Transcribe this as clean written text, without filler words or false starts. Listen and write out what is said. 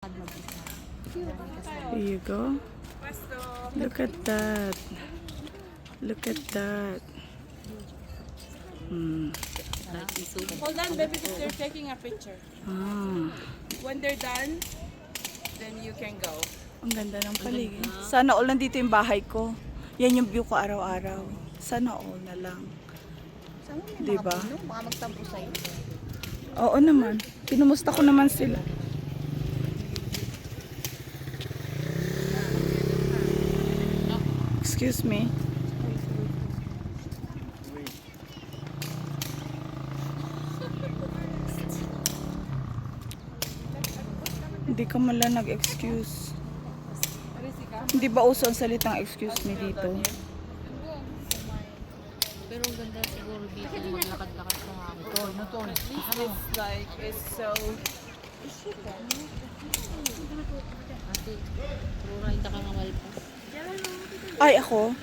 Here you go. Look at that. Look at that. Hold on, baby, because they're taking a picture. Ah, When they're done, then you can go. ang ganda ng paligid. Sana all nandito yung bahay ko. Yan yung view ko araw-araw. Sana all na lang. Saan mo may Diba? mga puno? Baka magtampo sa'yo. Oo naman. Pinumusta ko naman sila. Excuse me. Hindi ka man lang nag-excuse. Hindi ba uso ang salitang excuse me dito? Pero ang ganda siguro dito maglakad-lakad sa hangin. It's like, it's so... Ate, puro ride ka nga malpas. Ay, ako?